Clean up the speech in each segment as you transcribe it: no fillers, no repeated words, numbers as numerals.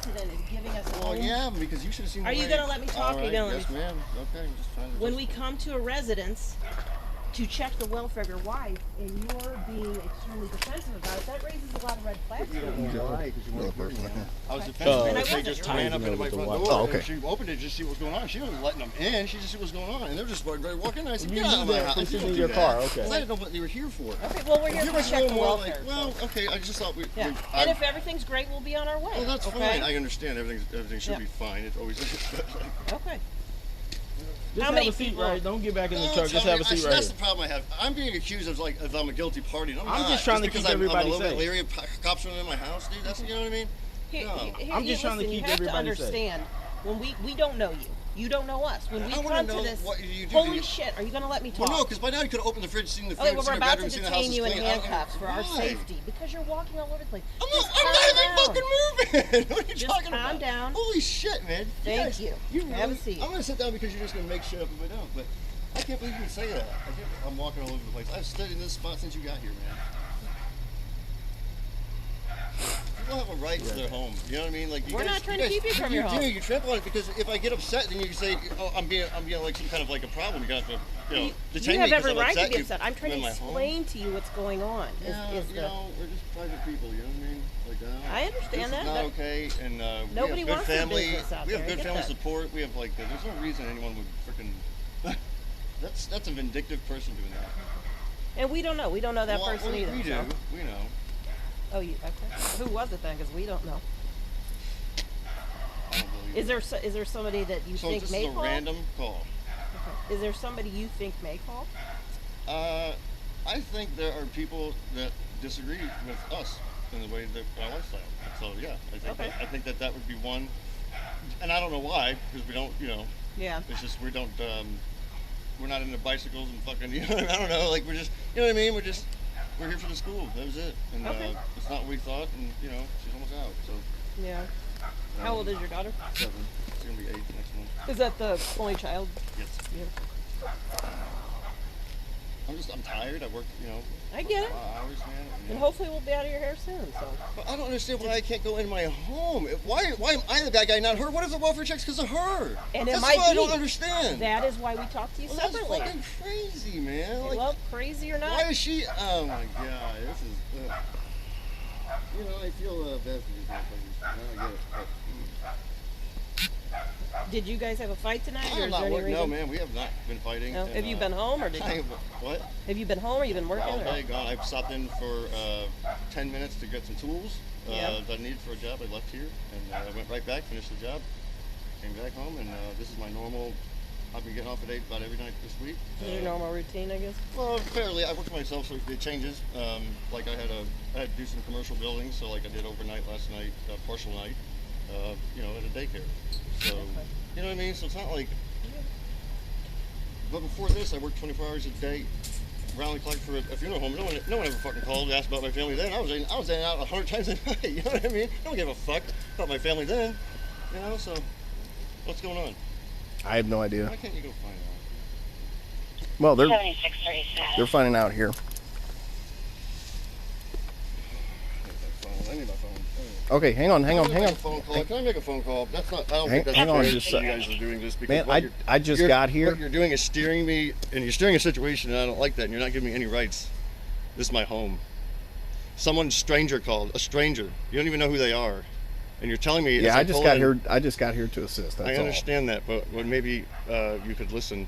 resident is giving us a home. Well, yeah, because you should have seen the Are you way- going to let me talk? All Or are you going to yes, let me... ma'am. Okay, I'm just trying to... When we come to a residence to check the welfare of your wife, and you're being extremely defensive about it, that raises a lot of red flags for you. I was And defensive. I They wasn't. just ran up into my front door. Oh, okay. And she opened it just to see what's going on. She wasn't letting them in. She just see what's going on. And they're just ready to walk in. I said, get out of my house. From sitting in your car, okay. I didn't know what they were here for. Okay, well, we're here Give to us a check the little more welfare. well, okay, I just thought we... Yeah. And if everything's great, we'll be on our way. Well, that's okay? fine. I understand. Everything should be fine. It always is. Okay. Just How have many a seat, people? right? Don't get back in the No, truck. Just have a seat right That's here. the problem I have. I'm being accused of like if I'm a guilty party. And I'm not. just trying to because keep everybody I'm a little safe. bit leery of cops running in my house, dude. That's, you know what I mean? I'm just trying to listen, keep you have everybody to understand, when we don't know you. You don't know us. When we I wanna come know to this, what you do. holy shit, are you going to let me talk? Well, no, because by now you could have opened the fridge, seen the food, Okay, well, seen we're the about bedroom, to seen the house detain is you in clean. handcuffs for our Why? safety because you're walking all over the place. I'm Just not even calm fucking moving. What are you Just talking calm about? down. Holy shit, man. Thank you. Have a really, seat. I'm going to sit down because you're just going to make shit up if I don't. But I can't believe you would say that. I'm walking all over the place. I've stood in this spot since you got here, man. People have a right to their home. You know what I mean? Like We're not trying to keep you from your home. You trample on it because if I get upset, then you can say, "Oh, I'm being like some kind of like a problem." You're gonna have to, You detain have me every because right to upset be you upset. I'm trying in to my home. explain to you what's going on. Yeah, Is the, we're just private people. You know what I mean? Like, I understand this that. is not okay, and Nobody we have wants good their family. business out We have there. I good get family that. support. We have like, there's no reason anyone would freaking. That's a vindictive person doing that. And we don't know. We don't know that Well, person either. We do. so. We know. Oh, you okay? Who was it then? Because we don't know. I don't believe Is there somebody that you So think this may is a call? random call. Okay. Is there somebody you think may call? I think there are people that disagree with us in the way that our lifestyle. So yeah, I think that would be one. And I don't know why, because we don't, Yeah. it's just we don't. We're not into bicycles and fucking. I don't know. Like we're just. You know what I mean? We're here for the school. That was it. And it's not what we thought. And she's almost out. So. Yeah. How old is your daughter? 7. It's gonna be 8 next month. Is that the only child? Yes. Yeah. I'm tired. I work, I get it. hours, man. And hopefully we'll be out of your hair soon. So. But I don't understand why I can't go in my home. Why am I the bad guy, not her? What if the welfare check's because of her? And it That's might what I be. don't understand. That is why we talk to you separately. That's fucking crazy, man. Like, Well, crazy or not. why is she? Oh my god, this is. I feel bad for these motherfuckers. I get it. But, Did you guys have a fight tonight, or I am is not there any working. reason? No, man, we have not been fighting. No? And, Have you been home, or did you? What? Have you been home, or you been working? All or? day gone. I've stopped in for 10 minutes to get some tools Yeah. that I need for a job. I left here and I went right back, finished the job, came back home, and this is my normal. I've been getting off at 8 about every night this week. Is your normal routine, I guess? Well, fairly. I work for myself, so it changes. Like I had to do some commercial buildings, so like I did overnight last night, partial night, at a daycare. So, you know what I mean? So it's not like. But before this, I worked 24 hours a day, round the clock for a funeral home. No one ever fucking called to ask about my family then. I was in and out 100 times a night. You know what I mean? No one gave a fuck about my family then. So what's going on? I have no idea. Why can't you go find out? Well, they're 7637. finding out here. I need my phone. Okay, hang on. Can I make a phone call? Can I make a phone call? That's not. I don't think that's hang on fair just a that you sec. guys are doing this because Man, I just got here. What you're doing is steering me, and you're steering a situation, and I don't like that. And you're not giving me any rights. This is my home. Someone stranger called. A stranger. You don't even know who they are, and you're telling me. Yeah, I just got here. I just got here to assist. That's I understand that, but maybe you could listen.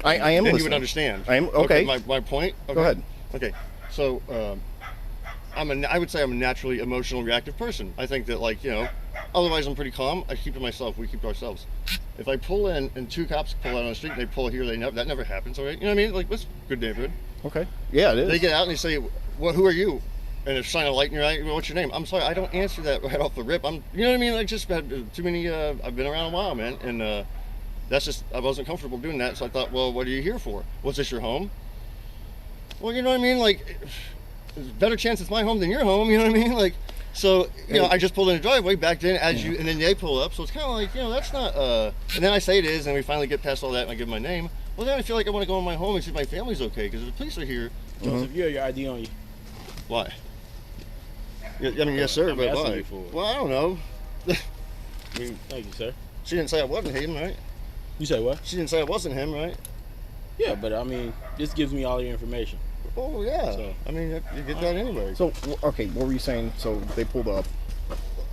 I am then listening. you would understand. I am okay. My point. Okay. Go ahead. Okay, so I would say I'm a naturally emotional, reactive person. I think that otherwise I'm pretty calm. I keep to myself. We keep to ourselves. If I pull in and 2 cops pull out on the street, and they pull here, that never happens. All right, you know what I mean? Like, what's good neighborhood? Okay. Yeah, it is. They get out and they say, "Well, who are you?" And it's shine a light in your eye. Well, what's your name? I'm sorry, I don't answer that right off the rip. You know what I mean? Like, just had too many. I've been around a while, man, and that's just I wasn't comfortable doing that. So I thought, well, what are you here for? Was this your home? Well, you know what I mean? Like, there's a better chance it's my home than your home. You know what I mean? Like, so I just pulled in the driveway, backed in and then they pull up. So it's kind of like that's not. And then I say it is, and we finally get past all that, and I give my name. Well, then I feel like I want to go in my home and see if my family's okay, because if the police are here. Joseph, you have your ID on you. Why? I mean, yes, sir, but why? Well, I don't know. I mean, Thank you, sir. she didn't say I wasn't him, right? You say what? She didn't say I wasn't him, right? Yeah, but I mean, this gives me all your information. Oh yeah. So- I mean, you get that anyway. So okay, what were you saying? So they pulled up.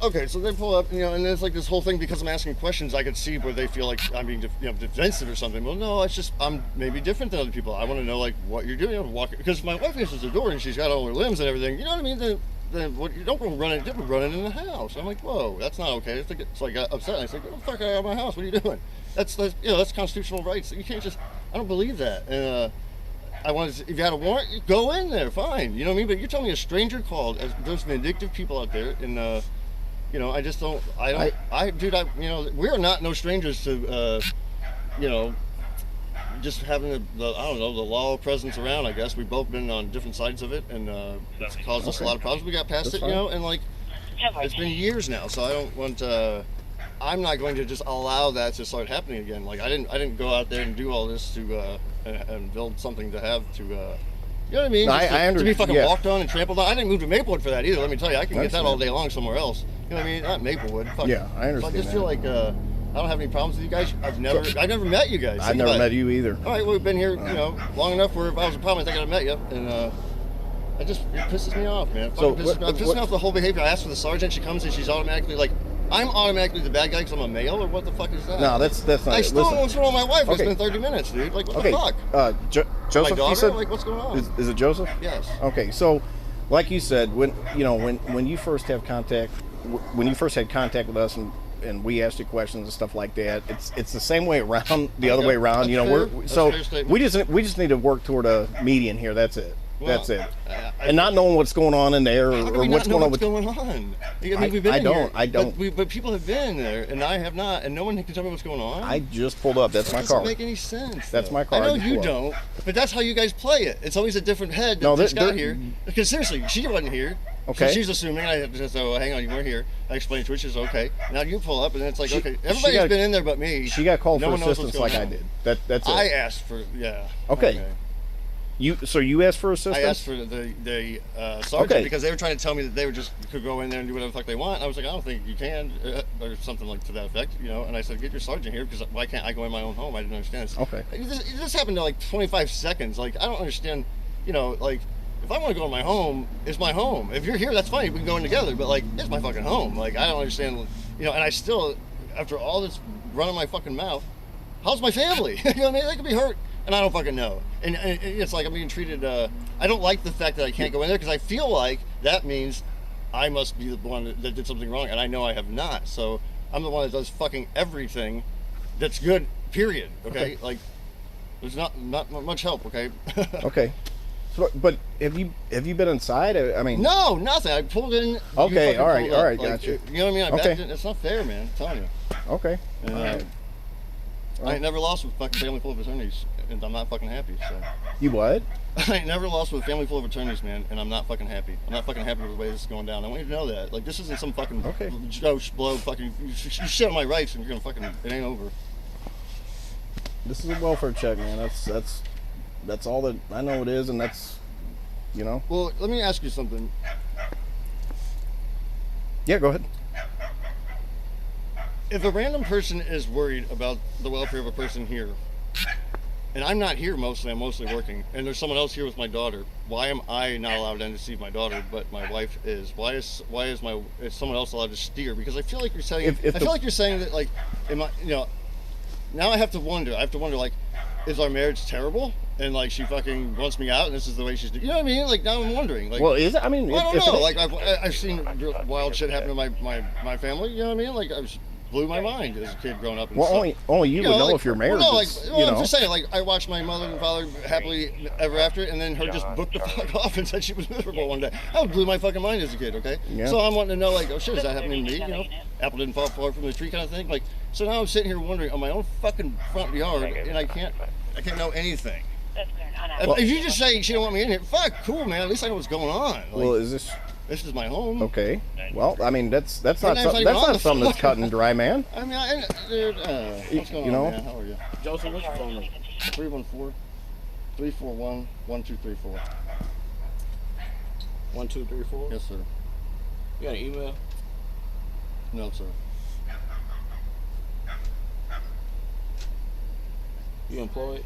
Okay, so they pull up, and there's like this whole thing because I'm asking questions. I could see where they feel like I'm being, defensive or something. Well, no, it's just I'm maybe different than other people. I want to know like what you're doing. Because my wife answers the door and she's got all her limbs and everything. You know what I mean? Then what? You don't go running in the house. I'm like, whoa, that's not okay. So I got upset. And I said, get the fuck out of my house. What are you doing? That's constitutional rights. You can't just. I don't believe that. And I wanted to, if you had a warrant, go in there, fine. You know what I mean? But you're telling me a stranger called. There's vindictive people out there, and I just don't. We are not no strangers to, just having the law presence around. I guess we've both been on different sides of it, and it's caused us a lot of problems. We got past That's it, fine. and like it's been years now, so I don't want. I'm not going to just allow that to start happening again. Like I didn't go out there and do all this to and build something to have to. You know what I mean? No, To be fucking yeah. walked on and trampled on. I didn't move to Maplewood for that either. Let me tell you, I can get that all understand. day long somewhere else. You know what I mean? Not Maplewood. Fuck. Yeah, I understand So I just that. feel like I don't have any problems with you guys. I never met you guys. I've Think never about met it. you either. All right, well, we've been here, long enough where if I was a problem, I think I'd have met you. And it pisses me off, man. So Fucking pisses me off the whole behavior. I asked for the sergeant. She comes and she's automatically like, I'm automatically the bad guy because I'm a male, or what the fuck is that? No, that's not. I still don't know listen. what's going on with my wife. It's Okay. been 30 minutes, dude. Like, what Okay, the fuck? Joseph, My daughter? you said. Like, what's going on? Is it Joseph? Yes. Okay, so like you said, when you first have contact, when you first had contact with us and we asked you questions and stuff like that, it's the same way around, the other Okay, way around. that's fair. That's a fair statement. we just need to work toward a median here. That's it. Well, That's it. I And not knowing what's going on in there How can or we what's not know going on what's with. going on? I mean, we've I been don't- here, I don't. But people have been there, and I have not, and no one can tell me what's going on. I just pulled up. That's That my doesn't car. make any sense. That's though. my car. I know I just you pulled don't, but that's how you guys play it. It's always a different head that No, just got they're- here. Because seriously, she wasn't here. Okay. So she's assuming. I have to just say, hang on, you weren't here. I explained to her, she's okay. Now you pull up, and then it's like, okay, everybody's got- been in there but me. She got called No for one knows what's assistance like going I on. did. That's it. I asked for, yeah. Okay. So you asked for assistance? I asked for the sergeant Okay. because they were trying to tell me that they could go in there and do whatever the fuck they want. And I was like, I don't think you can, or something like to that effect, And I said, get your sergeant here because why can't I go in my own home? I didn't understand. Okay. This happened in like 25 seconds. Like I don't understand. Like if I want to go in my home, it's my home. If you're here, that's fine. We can go in together. But like it's my fucking home. Like I don't understand. And I still, after all this running my fucking mouth, how's my family? You know what I mean? They could be hurt. And I don't fucking know. And it's like I'm being treated, I don't like the fact that I can't go in there because I feel like that means I must be the one that did something wrong, and I know I have not. So I'm the one that does fucking everything that's good, period. Okay? Like, there's not much help, okay? Okay. So, but have you been inside? I mean. No, nothing. I pulled in. you Okay, fucking all right, pulled up. Like, gotcha. You know what I mean? I Okay. backed in. It's not fair, man. I'm telling you. Okay. And, All right. I ain't never lost with fucking family full of attorneys, and I'm not fucking happy, so. You what? I ain't never lost with a family full of attorneys, man, and I'm not fucking happy. I'm not fucking happy with the way this is going down. I want you to know that. Like, this isn't some fucking Okay. Joe Blow fucking. You shit on my rights, and you're gonna fucking. It ain't over. This is a welfare check, man. That's all that I know it is, and that's, Well, let me ask you something. Yeah, go ahead. If a random person is worried about the welfare of a person here, and I'm not here mostly, I'm mostly working, and there's someone else here with my daughter, why am I not allowed in to see my daughter, but my wife is? Why is someone else allowed to steer? Because I feel like you're saying, I feel like you're saying that, like, now I have to wonder, like, is our marriage terrible? And like she fucking wants me out, and this is the way she's. You know what I mean? Like now I'm wondering. Like, Well, is it? I mean, I don't if know. it- Like I've seen wild shit happen to my family. You know what I mean? Like I was blew my mind as a kid growing up. And Well, stuff. only you would know like, if your marriage well, no, is, I'm just saying, like, I watched my mother and father happily ever after, and then her just booked the fuck off and said she was miserable one day. That blew my fucking mind as a kid, okay? Yeah. So I'm wanting to know, like, oh shit, is that happening to me? Apple didn't fall far from the tree kind of thing? Like, so now I'm sitting here wondering on my own fucking front yard, and I can't know anything. If you just say she don't want me in here, fuck, cool, man. At least I know what's going on. Like, well, is this this is my home. okay? Well, I mean, that's not not even that's on not the something that's floor. cut and dry, man. I mean, dude, what's going You know? on, man? How are you? Joseph, what's your phone number? 314-341-1234. 1234. Yes, sir. You got an email? No, sir. You employed?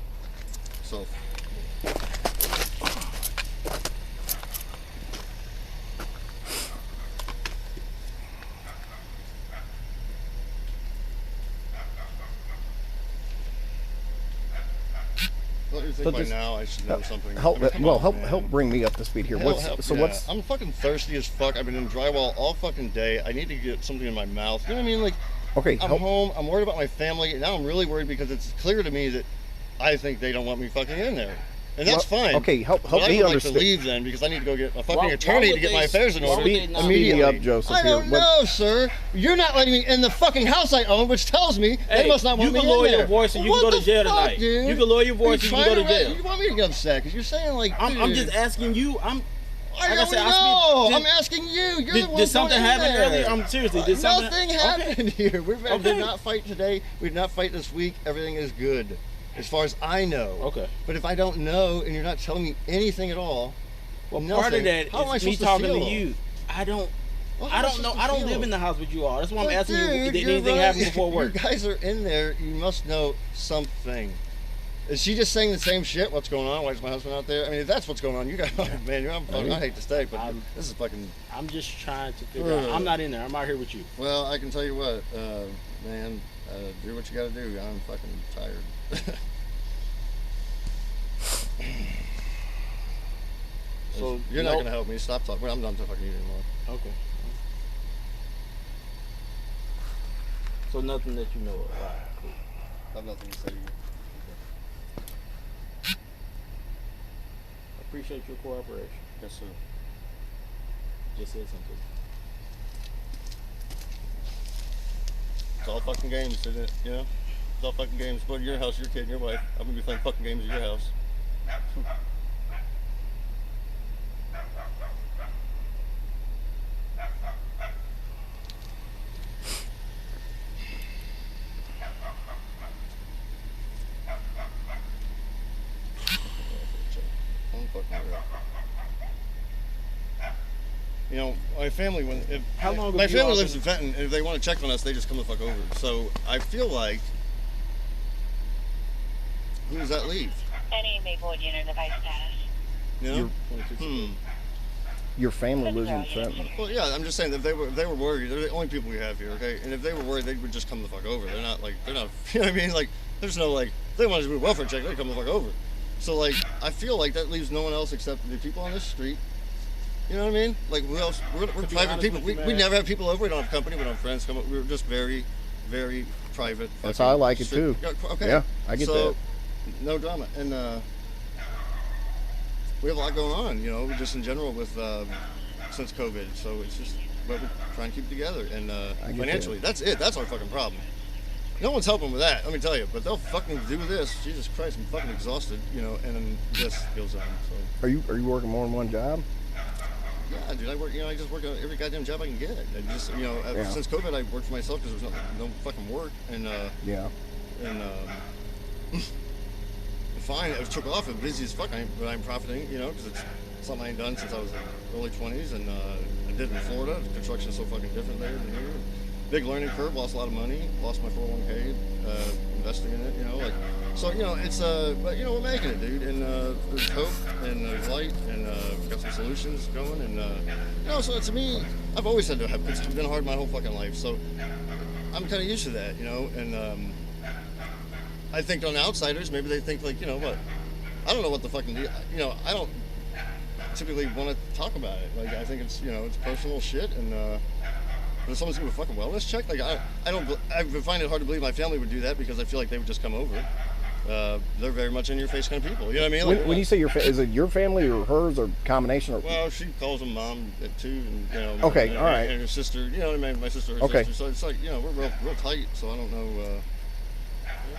So. Don't you think So by just now I should know something? Help, I mean, come on, man. help bring me up to speed here. Help, yeah. What's I'm fucking thirsty as fuck. I've been in drywall all fucking day. I need to get something in my mouth. You know what I mean? Like, okay? I'm home. I'm worried about my family. And now I'm really worried because it's clear to me that I think they don't want me fucking in there, and that's fine. Okay, help But me I would understand. like to leave then because I need to go get a fucking Why attorney would to get they- my affairs in why order would they not- Speed me immediately. up, Joseph. I don't here. know, sir. You're not letting me in the fucking house I own, which tells me they Hey, must not want you me can in lower there. your voice and you What can go to the jail fuck, tonight. dude? You can lower your Are voice and you can go to jail. You want me to get upset because you're saying like, I'm dude, just asking you. I like I don't said, know. did- I'm asking you. You're the Did, one did something going in happen there. earlier? I'm seriously. Did something? Nothing happened here. We did not fight today. We did not fight this week. Everything is good, as far as I know. Okay. But if I don't know and you're not telling me anything at all, Well, nothing, part of that how am I is me supposed to talking to feel? you. I don't Well, how am know. supposed to I don't feel? live in the house with you all. That's why I'm But asking dude, you. Did you're anything right. happen before work? You guys are in there. You must know something. Is she just saying the same shit? What's going on? Why is my husband out there? I mean, if that's what's going on, you guys, man, I hate to stay, but this is fucking. I'm just trying to figure out. I'm not in there. I'm out here with you. Well, I can tell you what, man, do what you gotta do. I'm fucking tired. So you're not gonna help me. Stop talking. I'm not fucking you anymore. Okay. So nothing that you know of. All right, cool. I have nothing to say to you. Appreciate your cooperation. Yes, sir. Just said something. It's all fucking games, isn't it? You know? It's all fucking games. Go to your house, your kid, and your wife. I'm gonna be playing fucking games at your house. I'm fucking real. You know, my family, How long have my you family all lives been- in Fenton, and if they want to check on us, they just come the fuck over. So I feel like, who does that leave? Any Maplewood unit device status. You know? Your family lives in Fenton. Well, yeah, I'm just saying that if they were worried, they're the only people we have here, okay? And if they were worried, they would just come the fuck over. They're not, you know what I mean? Like, there's no, if they want to do a welfare check, they come the fuck over. So, I feel like that leaves no one else except the people on this street. You know what I mean? Like, who else? We're private honest people. with you, We man. never have people over. We don't have company. We don't have friends come up. We're just very, very private. That's how I like it too. Yeah, okay. Yeah, I get so, that. no drama. And we have a lot going on, you know, just in general with since COVID. So it's just, but we're trying to keep it together. And get financially, that. that's it. That's our fucking problem. No one's helping with that, let me tell you. But they'll fucking do this. Jesus Christ, I'm fucking exhausted, you know. And then this goes on. So Are you working more than one job? yeah, dude, I just work on every goddamn job I can get. And just, you know, Yeah. since COVID, I worked for myself because there was no fucking work. And Yeah. and fine, it took off. I'm busy as fuck, but I'm profiting, you know, because it's something I ain't done since I was in early 20s, and I did it in Florida. Construction's so fucking different there than here. Big learning curve, lost a lot of money, lost my 401k, investing in it, you know, so, you know, it's, but, you know, we're making it, dude, and there's hope, and there's light, and we've got some solutions going, and, you know, so to me, I've always had to have, it's been hard my whole fucking life, so I'm kind of used to that, you know, and, I think on outsiders, maybe they think you know what, I don't know what the fucking deal, you know, I don't typically want to talk about it. I think it's, you know, it's personal shit, and if someone's doing a fucking wellness check, I find it hard to believe my family would do that because I feel like they would just come over. They're very much in your face kind of people, you know what I mean? When you say is it your family or hers or combination? Or Well, she calls them mom too, and, you know. Okay, and, all right. And her sister, you know what I mean? My sister, her Okay. sister. So it's like, you know, we're real tight. So I don't know.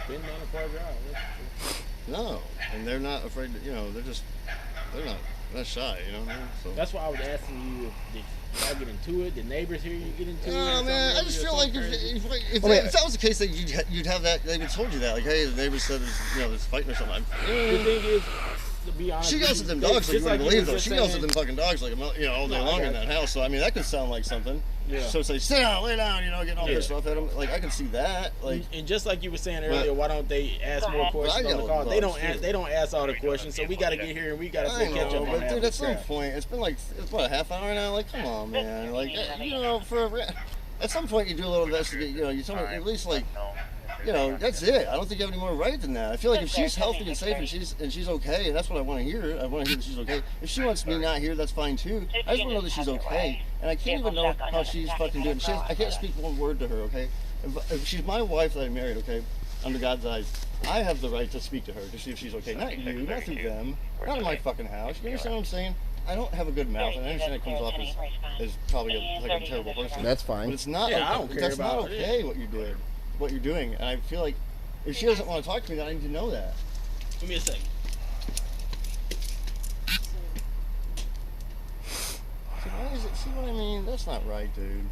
Been down a far drive. That's true. No, and they're not afraid. You know, they're not shy. You know what I mean? So. That's why I was asking you if y'all get into it. The neighbors here, you get into it. No, or man, I something, just or feel like something crazy? if that was the case, that you'd have that. They would told you that, like, hey, the neighbors said, you know, there's fighting or something. The thing is, to be honest, She with yells you, at them dogs like you wouldn't like believe was though. just She yells at saying- them fucking dogs like all day No, I long got in that you. house. So I mean, that could sound like something. Yeah. So say, sit down, lay down, getting all Yeah. pissed off at them. Like I can see that. Like And just like you were saying earlier, why don't they ask more questions I on the yell call? at They dogs, don't. too. They don't ask all the questions, so we got to get here and we got to I play catch know, up on but that. dude, at some crap. point, it's been like a half hour now. Like, come on, man. Like, at some point you do a little investigate. You tell me at least like. That's it. I don't think you have any more right than that. I feel like if she's healthy and safe and she's okay, and that's what I want to hear. I want to hear that she's okay. If she wants me not here, that's fine too. I just want to know that she's okay. And I can't even know how she's fucking doing. I can't speak one word to her, okay? If she's my wife that I married, okay, under God's eyes, I have the right to speak to her to see if she's okay. Not you, not through them, not in my fucking house. You understand what I'm saying? I don't have a good mouth, and I understand it comes off as probably like a terrible person. That's fine. But it's not. Yeah, I okay. don't care That's not about it. okay what you did, what you're doing, and I feel like if she doesn't want to talk to me, then I need to know that. Give me a second. See, why is it? See what I mean? That's not right, dude.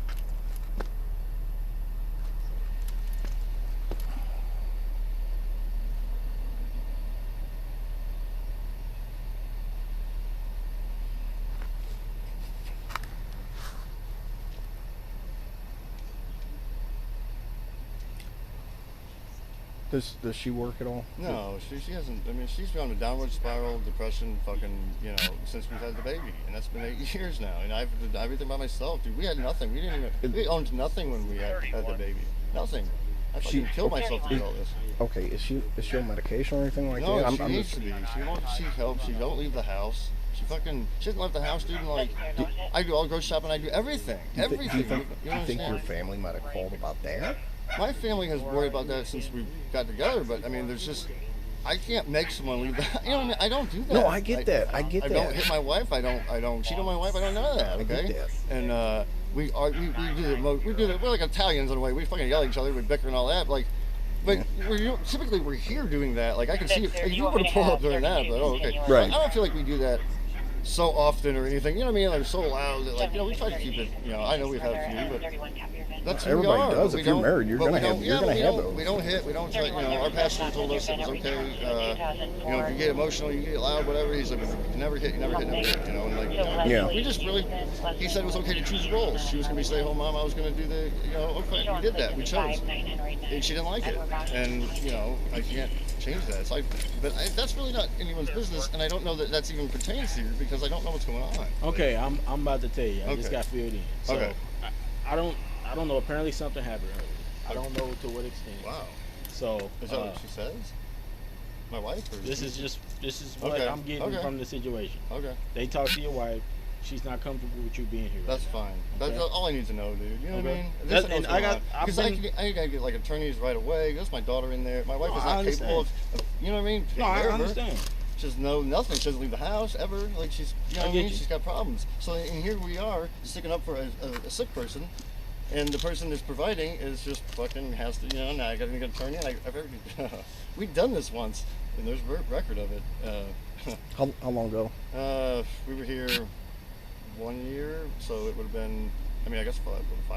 Does she work at all? No, she hasn't. I mean, she's been on a downward spiral, depression, fucking, since we've had the baby, and that's been 8 years now. And I've done everything by myself, dude. We had nothing. We owned nothing when we had the baby. Nothing. I fucking killed myself to do all this. Okay, is she on medication or anything like No, that? she needs to be. She won't seek help. She don't leave the house. She hasn't left the house, dude. And like, I do all grocery shopping. I do everything. Do you Everything. think You your understand? family might have called about that? My family has worried about that since we got together, but I mean, there's just, I can't make someone leave the house. You know what I mean? I don't do that. No, I get that. I get I that. don't hit my wife. I don't cheat on my wife. I don't none of that. I Okay. get that. And we do that. We're like Italians in a way. We fucking yell at each other. We bicker and all that. Like, but typically we're here doing that. Like I can see if you were to pull up during that, but okay. Right. I don't feel like we do that so often or anything. You know what I mean? Like so loud. That, like we try to keep it. I know we've had a few, but. That's who Everybody we are. does. But If you're married, you're but gonna we don't- have those. We don't hit. We don't try. Our pastor told us it was okay. If you get emotional, you get loud, whatever. He's like, you never hit. And like, Yeah. we just really. He said it was okay to choose roles. She was gonna be stay-at-home mom. I was gonna do the. Okay, we did that. We chose. And she didn't like it. And I can't change that. It's like, that's really not anyone's business. And I don't know that that's even pertains here because I don't know what's going on. Okay, I'm about to tell you. I just Okay. got filled in. So Okay. I don't know. Apparently something happened earlier. I don't know to what extent. Wow. So Is that what she says? My wife? Or this is what Okay, I'm getting okay. from the situation. Okay. They talk to your wife. She's not comfortable with you being here. That's fine. That's Okay. all I need to know, dude. You know what I Okay. mean? That- This and knows I going got- on. I've Because I gotta get like attorneys right away. That's my daughter in there. My wife No, is I not capable of, you know what I mean? No, taking I care of her. understand. She doesn't know nothing. She doesn't leave the house ever. Like she's, you know I what I get mean? you. She's got problems. So and here we are sticking up for a sick person, and the person that's providing is just fucking has to, now I gotta get an attorney. And I've already, we've done this once, and there's a record of it. How long ago? We were here 1 year, so it would have been. I mean, I guess 5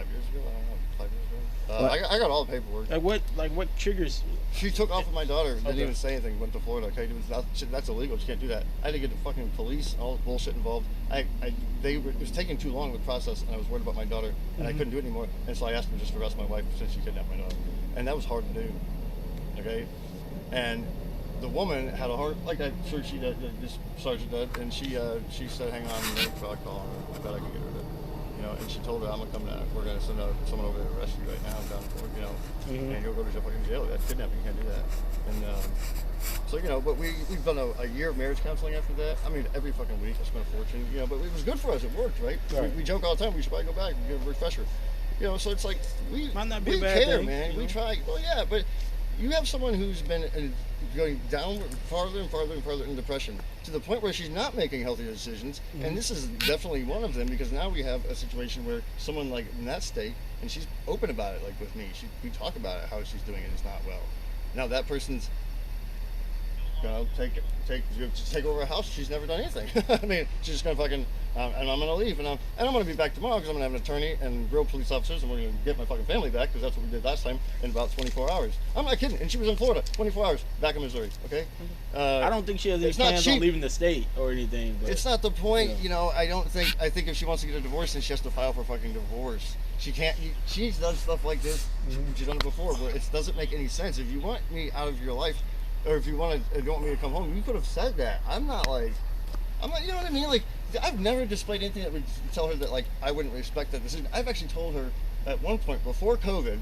years ago. I don't know, 5 years ago. I got all the paperwork. What triggers? She took off with my daughter. Didn't Okay. even say anything. Went to Florida. Okay, that's illegal. She can't do that. I had to get the fucking police. All this bullshit involved. It was taking too long the process, and I was worried about my daughter, and I couldn't do it anymore. And so I asked them just to arrest my wife since she kidnapped my daughter, and that was hard to do. Okay, and the woman had a heart, like I'm sure she did, this sergeant did, and she said, "Hang on, I'll call her. I bet I can get her to." And she told her, "I'm gonna come down. We're gonna send someone over there to arrest you right now down and you'll go to fucking jail. That's kidnapping. You can't do that." And so but we've done a year of marriage counseling after that. I mean, every fucking week I spent a fortune. But it was good for us. It worked, right? We joke all the time. We should probably go back and get a refresher. So it's like Might not be we a bad care, thing, man. We try. Well, yeah, but you have someone who's been going downward, farther and farther and farther in depression to the point where she's not making healthy decisions. And this is definitely one of them because now we have a situation where someone like in that state, and she's open about it, like with me. We talk about it, how she's doing it. It's not well. Now that person's gonna take over her house. She's never done anything. I mean, she's just gonna fucking and I'm gonna leave, and I'm gonna be back tomorrow because I'm gonna have an attorney and real police officers, and we're gonna get my fucking family back because that's what we did last time in about 24 hours. I'm not kidding. And she was in Florida, 24 hours back in Missouri. Okay. I don't think she has any plans on leaving the state or anything. But, it's not the point, you know. I think if she wants to get a divorce, then she has to file for fucking divorce. She can't. She's done stuff like this. She's done it before, but it doesn't make any sense. If you want me out of your life, or if you don't want me to come home, you could have said that. I'm not. You know what I mean? Like, I've never displayed anything that would tell her that like I wouldn't respect that decision. I've actually told her at one point before COVID.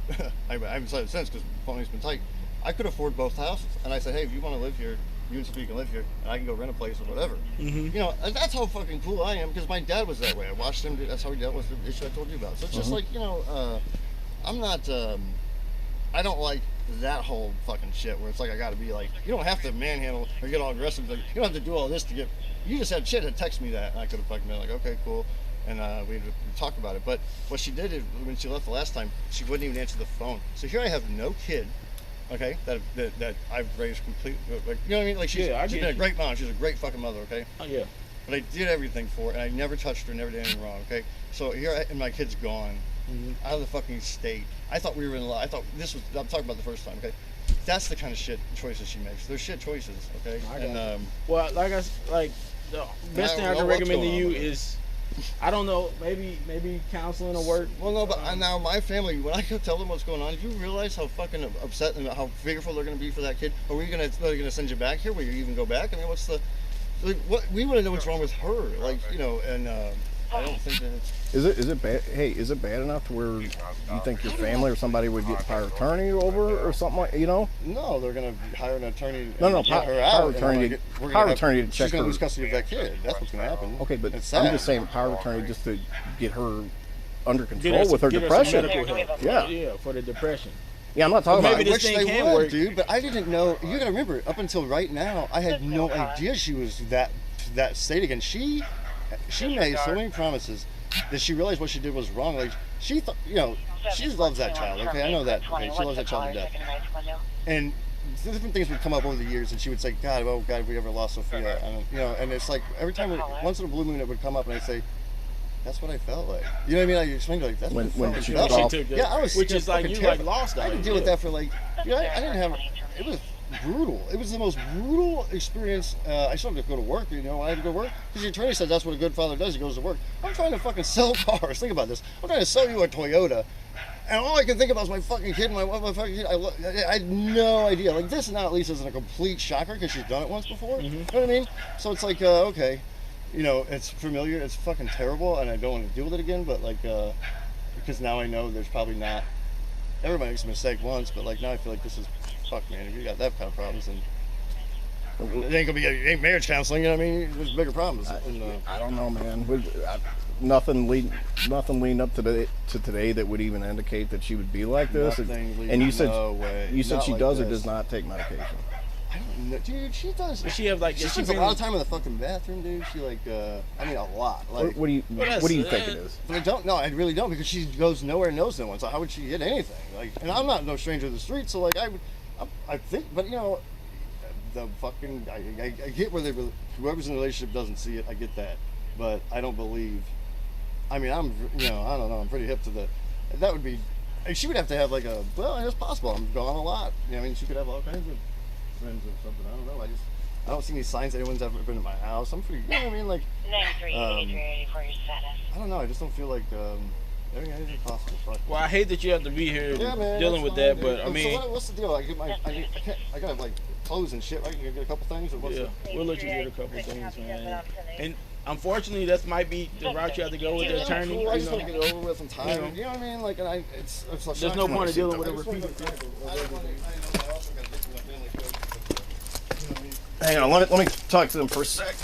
I haven't said it since because phoning's been tight. I could afford both houses, and I said, hey, if you want to live here, you and Sophia can live here, and I can go rent a place or whatever. You know, and that's how fucking cool I am because my dad was that way. I watched him. That's how he dealt with the issue I told you about. So it's just like, you know, I'm not. I don't like that whole fucking shit where it's like I gotta be like, you don't have to manhandle or get all aggressive. Like, you don't have to do all this to get. You just had shit to text me that, and I could have fucking been like, okay, cool, and we talked about it. But what she did is when she left the last time, she wouldn't even answer the phone. So here I have no kid. Okay, that I've raised completely, like, you know what I mean? Like she's been a great mom. She's a great fucking mother. Okay. Oh yeah. But I did everything for her, and I never touched her, never did anything wrong. Okay. So here, and my kid's gone, out of the fucking state. I thought we were in love. I thought this was. I'm talking about the first time. Okay. That's the kind of shit choices she makes. They're shit choices. Okay. Well, like the best thing I can recommend to you is. I don't know, maybe counseling will work. Well, no, but now my family, when I tell them what's going on, do you realize how fucking upset and how fearful they're going to be for that kid? Are we going to send you back here? Will you even go back? I mean, what's the, like, what we want to know what's wrong with her, like, you know, and I don't think that it's. Is it bad? Hey, is it bad enough to where you think your family or somebody would get power of attorney over or something like, you know? No, they're gonna hire an attorney. No, power of attorney to check she's gonna her. lose custody of that kid. That's what's gonna happen. Okay, but I'm sad. just saying power of attorney just to get her under Get control with her depression. Yeah, for the depression. Yeah, I'm not talking Well, about. maybe I this wish thing they can would, work. dude. But I didn't know. You gotta remember, up until right now, I had no idea she was that state again. She made so many promises that she realized what she did was wrong. Like she thought, you know, she loves that child. Okay, I know that. Okay, she loves that child to death. And different things would come up over the years, and she would say, "God, oh God, if we ever lost Sophia," and you know, and it's like every time, once in a blue moon, it would come up, and I'd say, "That's what I felt like." You know what I mean? I explained like that's When what I she felt took like. off. Yeah, I was. Which is like fucking you terrified. like lost. I had to deal with that for like. You know, I didn't have. It was brutal. It was the most brutal experience. I still had to go to work. You know, I had to go to work because your attorney said that's what a good father does. He goes to work. I'm trying to fucking sell cars. Think about this. I'm trying to sell you a Toyota, and all I can think about is my fucking kid. My fucking kid. I had no idea. Like this now at least isn't a complete shocker because she's done it once before. You know what I mean? So it's like okay, you know, it's familiar. It's fucking terrible, and I don't want to deal with it again. But like because now I know there's probably not. Everybody makes a mistake once, but like now I feel like this is. Fuck man, if you got that kind of problems, then it ain't gonna be ain't marriage counseling. You know what I mean? There's bigger problems. I don't know, man. Nothing leading up to today that would even indicate that she would be like this. And you said she does or does not take medication. I don't know, dude. She does. Does she have like? She spends a lot of time in the fucking bathroom, dude. She like, I mean, a lot. Like, what do you think it is? But I don't know. I really don't because she goes nowhere, knows no one. So how would she hit anything? Like, and I'm not no stranger to the street. So like, I think, but you know, the fucking, I get where whoever's in the relationship doesn't see it. I get that, but I don't believe. I mean, I don't know. I'm pretty hip to that would be. She would have to have like well, it's possible. I'm gone a lot. You know, I mean, she could have all kinds of friends or something. I don't know. I don't see any signs anyone's ever been in my house. I'm pretty. You know what I mean? Like. 9383 for your status. I don't know. I just don't feel like. Everything is possible. Well, I hate that you have to be here man, dealing with that, but I So mean, what's the deal? I got like clothes and shit. Right? You can get a couple things, or what's yeah, we'll let you get a couple things, man. And unfortunately, that might be the route you have to go with the attorney. Cool. I You just know, want to get it over with. I'm tired. You know what I mean? Like, and it's there's no point in dealing with a repeated thing. Hang on, let me talk to them for a sec.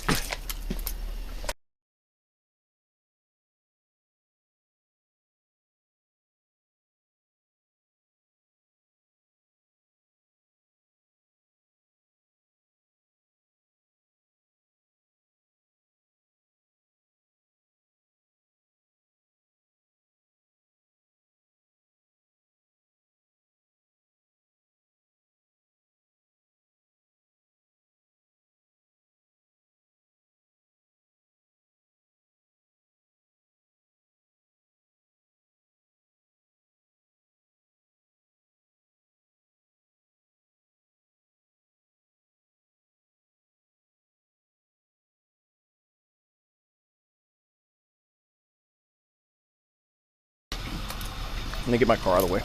Let me get my car out of the way.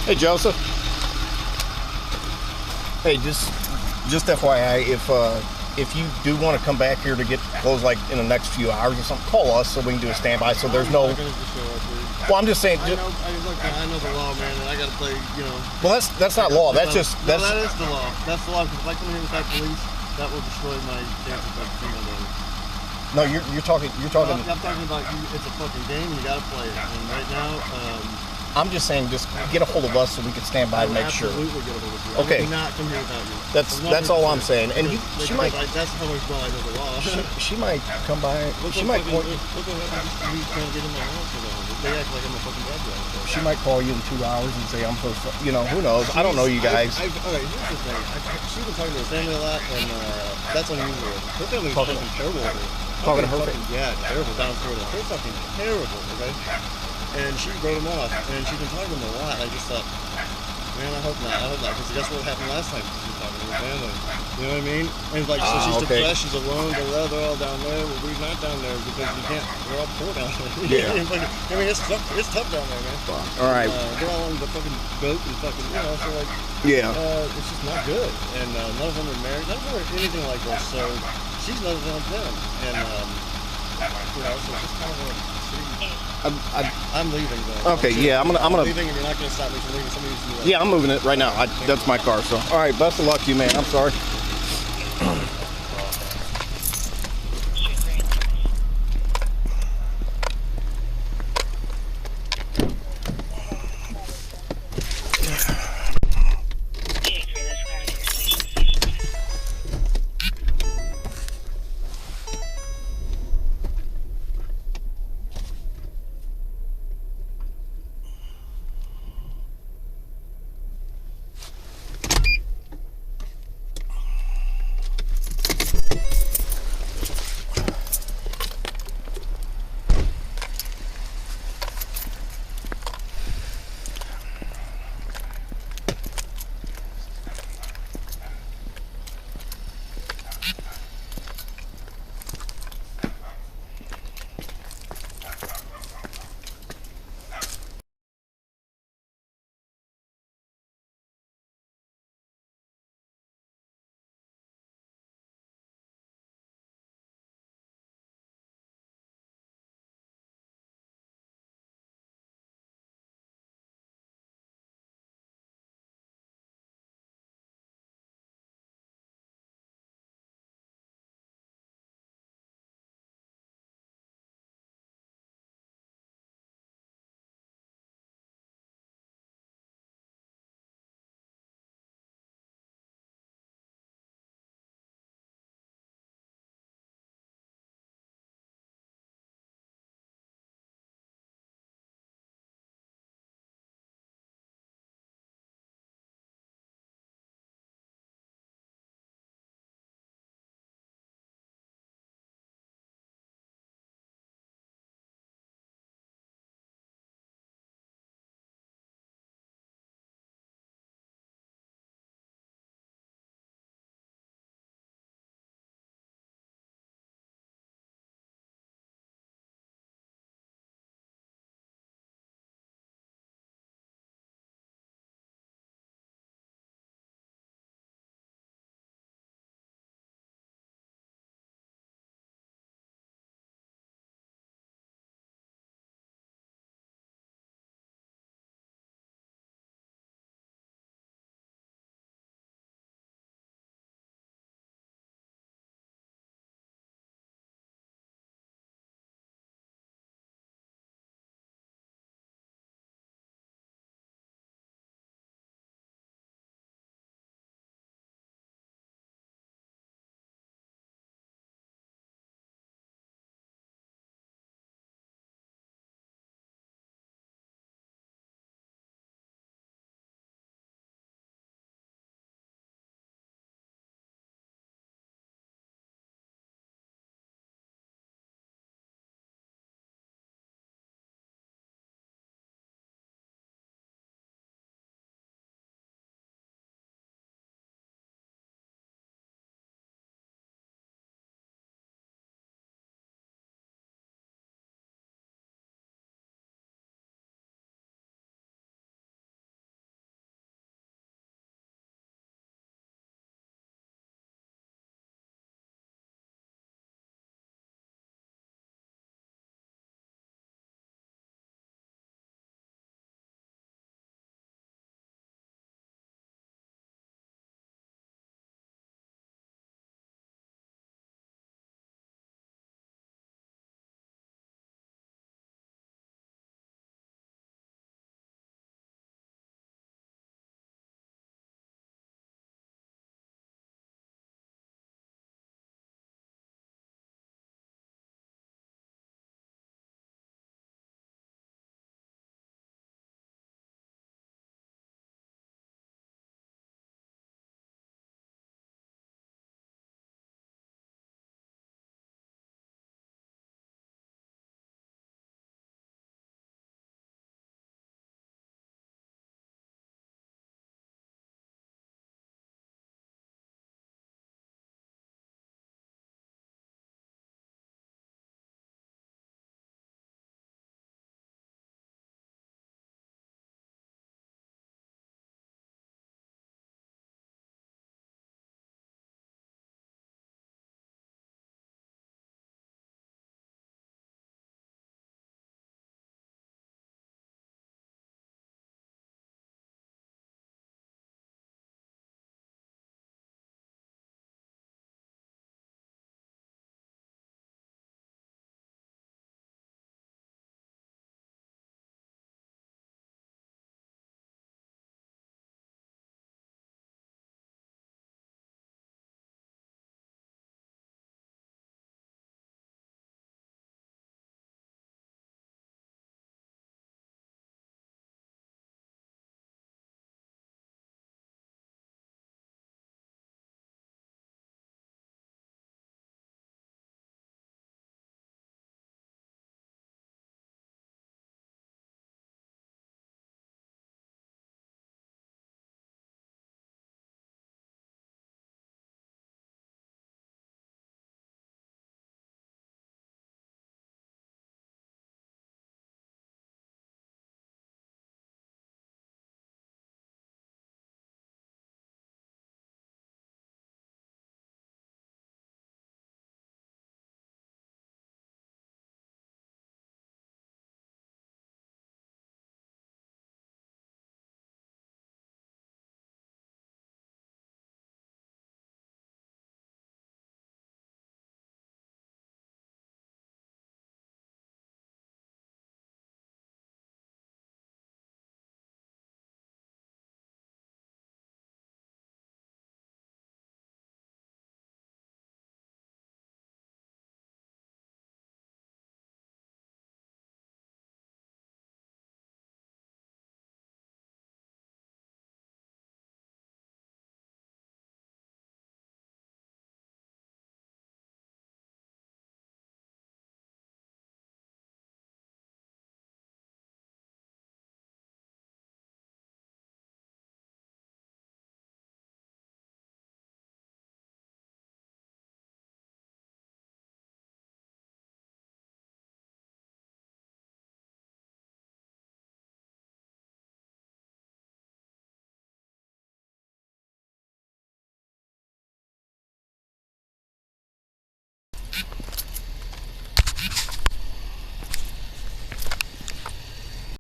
Hey, Joseph. Hey, just FYI, if you do want to come back here to get clothes like in the next few hours or something, call us so we can do a standby. So there's no. Well, I'm just saying. I know the law, man, and I gotta play. You know. Well, that's not law. That's just that is the law. That's the law. Because if I come here without police, that will destroy my chances of seeing my daughter. No, you're talking. I'm talking about you. It's a fucking game. You gotta play it. And right now. I'm just saying, just get a hold of us so we can stand by and make sure. Absolutely get a hold of you. Okay. I will not come here without you. That's all I'm saying. And she might. That's how much well I know the law. She might come by. She might. Look what happened. You trying to get in my house. They act like I'm a fucking bad guy. She might call you in 2 hours and say I'm supposed to. You know, who knows? I don't know you guys. All right, here's the thing. She's been talking to her family a lot, and that's unusual. Her family's fucking terrible. Talking to her family? Yeah, terrible down in Florida. They're fucking terrible. Okay. And she wrote him off, and she's been talking to him a lot. I just thought, man, I hope not, because guess what happened last time? She was talking to her family. You know what I mean? And like, so she's depressed, she's alone, they're all down there. Well, we're not down there because you can't. We're all poor down there. Yeah. I mean, it's tough down there, man. All right. They're all on the fucking boat and fucking, you know, so like, Yeah. it's just not good. And none of them are married. None of them are anything like this. So she's none of them. And you know, so it's just kind of a shitty. I'm leaving though. Okay, yeah, I'm gonna. Leaving, and you're not gonna stop me from leaving. Somebody needs to do that. Yeah, I'm moving it right now. That's my car. So, all right, best of luck to you, man. I'm sorry.